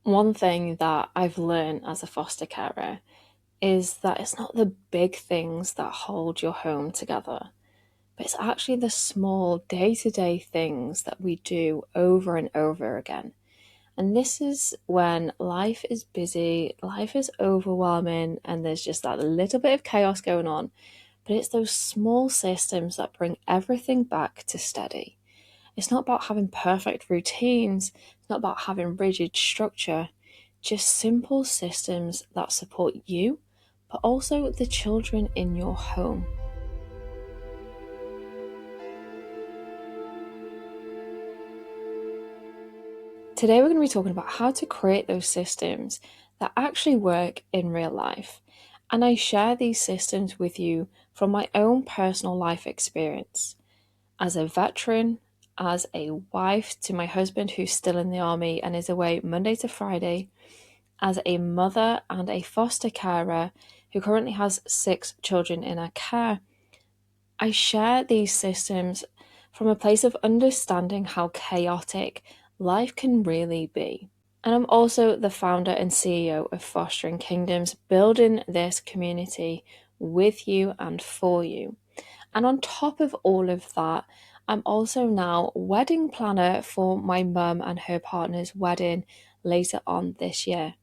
One thing that I've learned as a foster carer is that it's not the big things that hold your home together, but it's actually the small day to day things that we do over and over again. And this is when life is busy, life is overwhelming, and there's just that little bit of chaos going on. But it's those small systems that bring everything back to steady. It's not about having perfect routines, it's not about having rigid structure, just simple systems that support you, but also the children in your home. Today, we're going to be talking about how to create those systems that actually work in real life. And I share these systems with you from my own personal life experience. As a veteran, as a wife to my husband who's still in the army and is away Monday to Friday, as a mother and a foster carer who currently has 6 children in her care, I share these systems from a place of understanding how chaotic life can really be. And I'm also the founder and CEO of Fostering Kingdoms, building this community with you and for you. And on top of all of that, I'm also now wedding planner for my mum and her partner's wedding later on this year.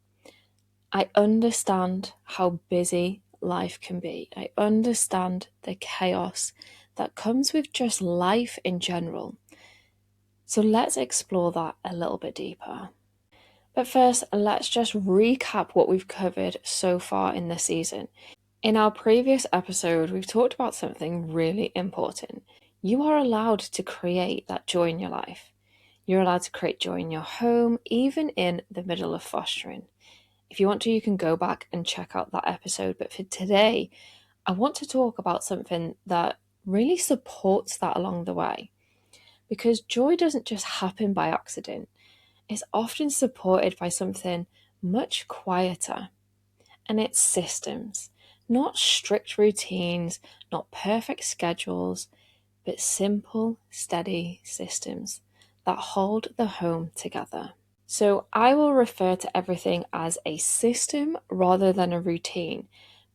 I understand how busy life can be. I understand the chaos that comes with just life in general. So let's explore that a little bit deeper. But first, let's just recap what we've covered so far in this season. In our previous episode, we've talked about something really important. You are allowed to create that joy in your life. You're allowed to create joy in your home, even in the middle of fostering. If you want to, you can go back and check out that episode. But for today, I want to talk about something that really supports that along the way. Because joy doesn't just happen by accident, it's often supported by something much quieter, and it's systems. Not strict routines, not perfect schedules, but simple, steady systems that hold the home together. So I will refer to everything as a system rather than a routine,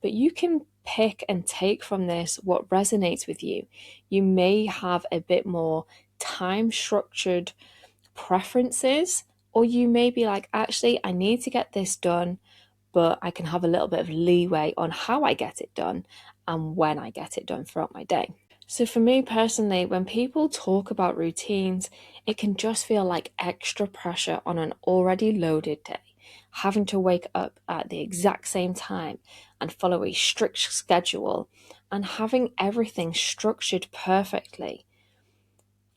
but you can pick and take from this what resonates with you. You may have a bit more time structured preferences, or you may be like, actually, I need to get this done, but I can have a little bit of leeway on how I get it done and when I get it done throughout my day. So, for me personally, when people talk about routines, it can just feel like extra pressure on an already loaded day. Having to wake up at the exact same time and follow a strict schedule and having everything structured perfectly.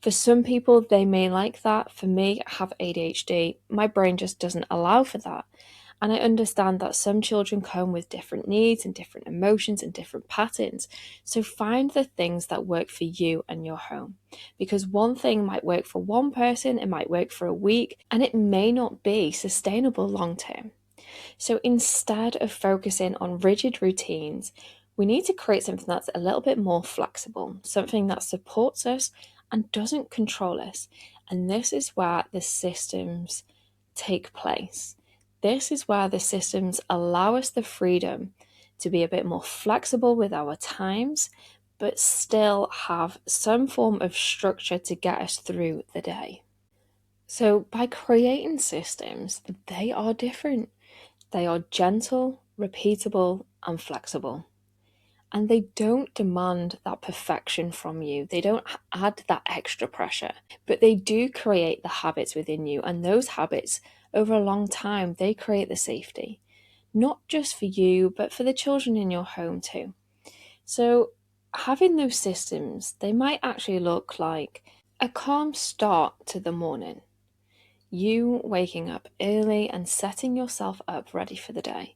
For some people, they may like that. For me, I have ADHD. My brain just doesn't allow for that. And I understand that some children come with different needs and different emotions and different patterns. So find the things that work for you and your home. Because one thing might work for one person, it might work for a week, and it may not be sustainable long term. So instead of focusing on rigid routines, we need to create something that's a little bit more flexible, something that supports us and doesn't control us. And this is where the systems take place. This is where the systems allow us the freedom to be a bit more flexible with our times, but still have some form of structure to get us through the day. So, by creating systems, they are different. They are gentle, repeatable, and flexible. And they don't demand that perfection from you. They don't add that extra pressure, but they do create the habits within you. And those habits, over a long time, they create the safety, not just for you, but for the children in your home too. So, having those systems, they might actually look like a calm start to the morning. You waking up early and setting yourself up ready for the day.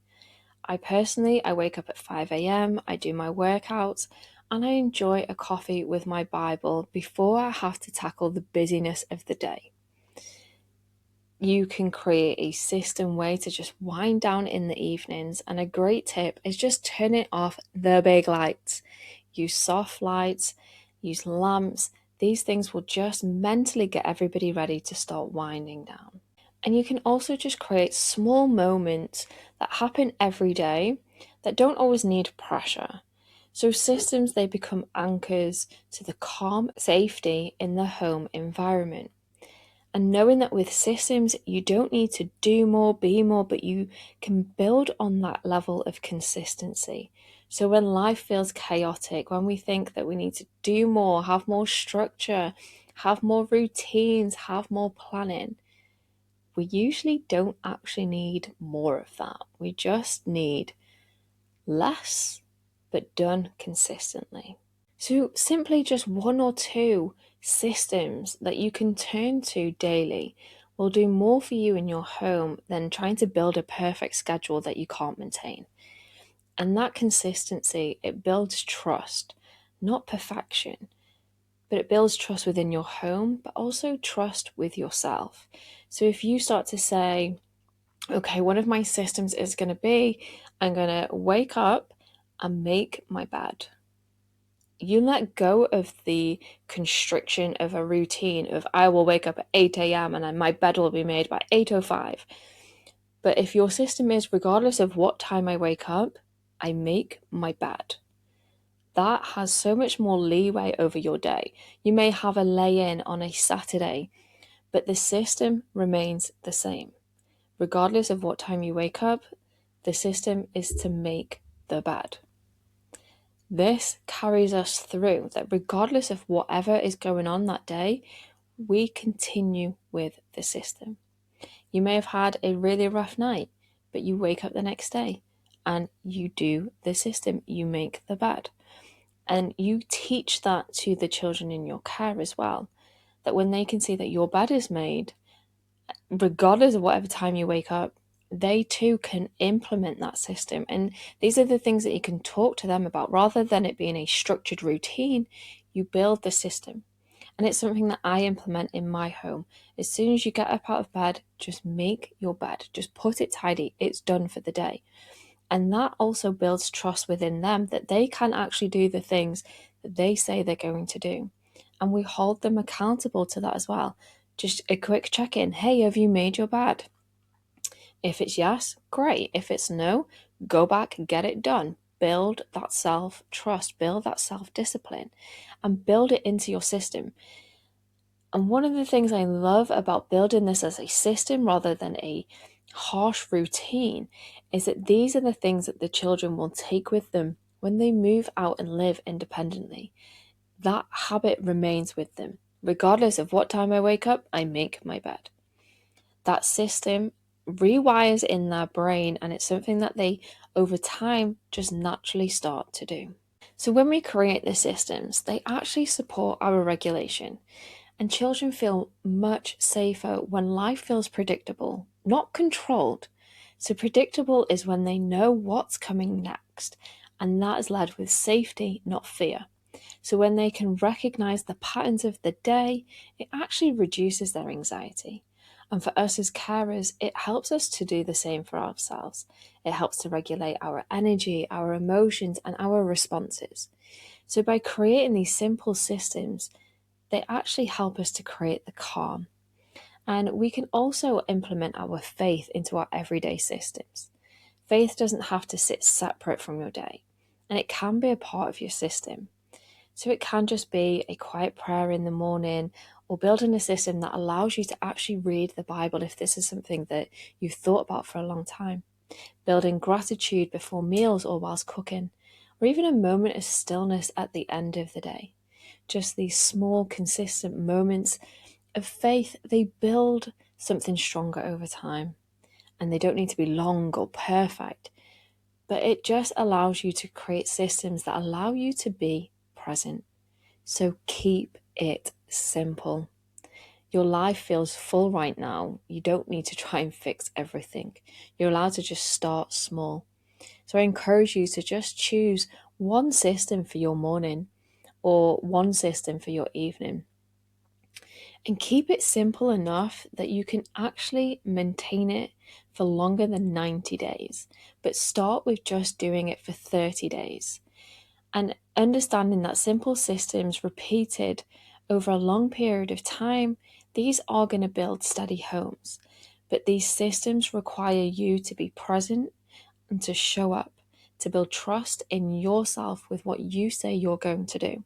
I wake up at 5 a.m., I do my workouts, and I enjoy a coffee with my Bible before I have to tackle the busyness of the day. You can create a system way to just wind down in the evenings, and a great tip is just turning off the big lights. Use soft lights, use lamps. These things will just mentally get everybody ready to start winding down. And you can also just create small moments that happen every day that don't always need pressure. So systems, they become anchors to the calm safety in the home environment. And knowing that with systems, you don't need to do more, be more, but you can build on that level of consistency. So when life feels chaotic, when we think that we need to do more, have more structure, have more routines, have more planning, we usually don't actually need more of that. We just need less, but done consistently. So, simply just one or two systems that you can turn to daily will do more for you in your home than trying to build a perfect schedule that you can't maintain. And that consistency, it builds trust, not perfection, but it builds trust within your home, but also trust with yourself. So, if you start to say, okay, one of my systems is going to be I'm going to wake up and make my bed. You let go of the constriction of a routine of I will wake up at 8 a.m. and then my bed will be made by 8:05. But if your system is regardless of what time I wake up, I make my bed. That has so much more leeway over your day. You may have a lay-in on a Saturday, but the system remains the same. Regardless of what time you wake up, the system is to make the bed. This carries us through that regardless of whatever is going on that day, we continue with the system. You may have had a really rough night, but you wake up the next day and you do the system, you make the bed. And you teach that to the children in your care as well, that when they can see that your bed is made, regardless of whatever time you wake up, they too can implement that system. And these are the things that you can talk to them about rather than it being a structured routine. You build the system. And it's something that I implement in my home. As soon as you get up out of bed, just make your bed, just put it tidy. It's done for the day. And that also builds trust within them that they can actually do the things that they say they're going to do. And we hold them accountable to that as well. Just a quick check in. Hey, have you made your bed? If it's yes, great. If it's no, go back and get it done. Build that self trust, build that self discipline, and build it into your system. And one of the things I love about building this as a system rather than a harsh routine is that these are the things that the children will take with them when they move out and live independently. That habit remains with them. Regardless of what time I wake up, I make my bed. That system rewires in their brain, and it's something that they, over time, just naturally start to do. So, when we create the systems, they actually support our regulation, and children feel much safer when life feels predictable, not controlled. So, predictable is when they know what's coming next, and that is led with safety, not fear. So, when they can recognize the patterns of the day, it actually reduces their anxiety. And for us as carers, it helps us to do the same for ourselves. It helps to regulate our energy, our emotions, and our responses. So, by creating these simple systems, they actually help us to create the calm. And we can also implement our faith into our everyday systems. Faith doesn't have to sit separate from your day, and it can be a part of your system. So it can just be a quiet prayer in the morning or building a system that allows you to actually read the Bible if this is something that you've thought about for a long time. Building gratitude before meals or whilst cooking, or even a moment of stillness at the end of the day. Just these small, consistent moments of faith, they build something stronger over time. And they don't need to be long or perfect, but it just allows you to create systems that allow you to be present. So keep it simple. Your life feels full right now. You don't need to try and fix everything. You're allowed to just start small. So I encourage you to just choose one system for your morning or one system for your evening. And keep it simple enough that you can actually maintain it for longer than 90 days. But start with just doing it for 30 days. And understanding that simple systems repeated over a long period of time, these are going to build steady homes. but these systems require you to be present and to show up, to build trust in yourself with what you say you're going to do.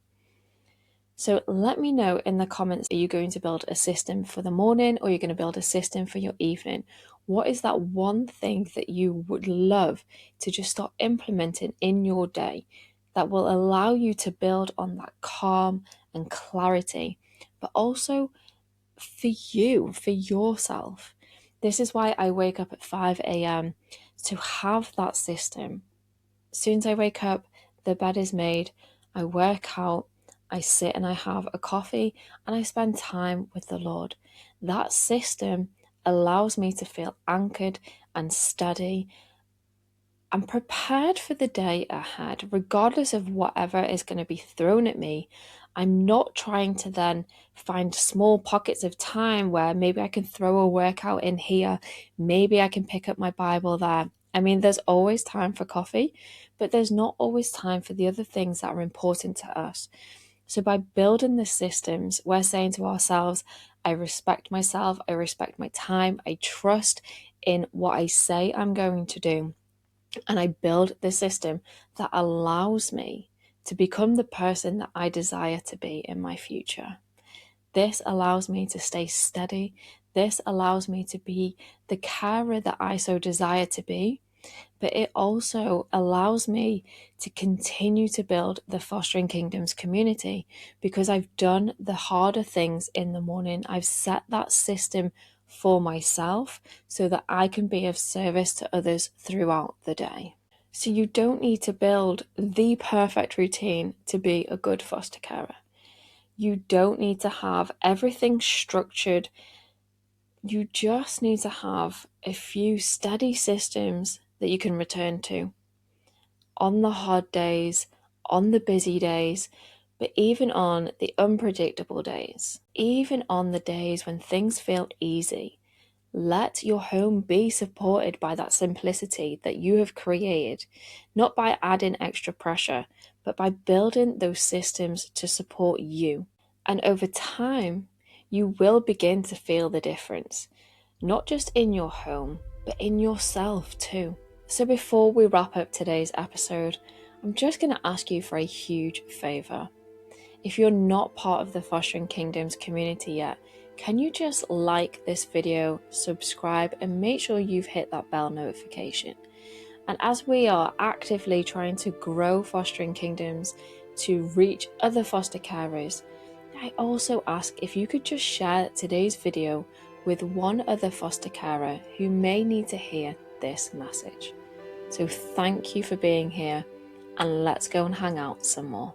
So let me know in the comments, are you going to build a system for the morning or you're going to build a system for your evening? What is that one thing that you would love to just start implementing in your day that will allow you to build on that calm and clarity, but also for you, for yourself? This is why I wake up at 5 a.m. to have that system. As soon as I wake up, the bed is made, I work out, I sit and I have a coffee, and I spend time with the Lord. That system allows me to feel anchored and steady and prepared for the day ahead, regardless of whatever is going to be thrown at me. I'm not trying to then find small pockets of time where maybe I can throw a workout in here, maybe I can pick up my Bible there. I mean, there's always time for coffee, but there's not always time for the other things that are important to us. So by building the systems, we're saying to ourselves, I respect myself, I respect my time, I trust in what I say I'm going to do. And I build the system that allows me to become the person that I desire to be in my future. This allows me to stay steady. This allows me to be the carer that I so desire to be. But it also allows me to continue to build the Fostering Kingdoms community because I've done the harder things in the morning. I've set that system for myself so that I can be of service to others throughout the day. So you don't need to build the perfect routine to be a good foster carer. You don't need to have everything structured. You just need to have a few steady systems that you can return to on the hard days, on the busy days, but even on the unpredictable days, even on the days when things feel easy. Let your home be supported by that simplicity that you have created, not by adding extra pressure, but by building those systems to support you. And over time, you will begin to feel the difference, not just in your home, but in yourself too. So before we wrap up today's episode, I'm just going to ask you for a huge favour. If you're not part of the Fostering Kingdoms community yet, can you just like this video, subscribe, and make sure you've hit that bell notification? And as we are actively trying to grow Fostering Kingdoms to reach other foster carers, I also ask if you could just share today's video with one other foster carer who may need to hear this message. So thank you for being here, and let's go and hang out some more.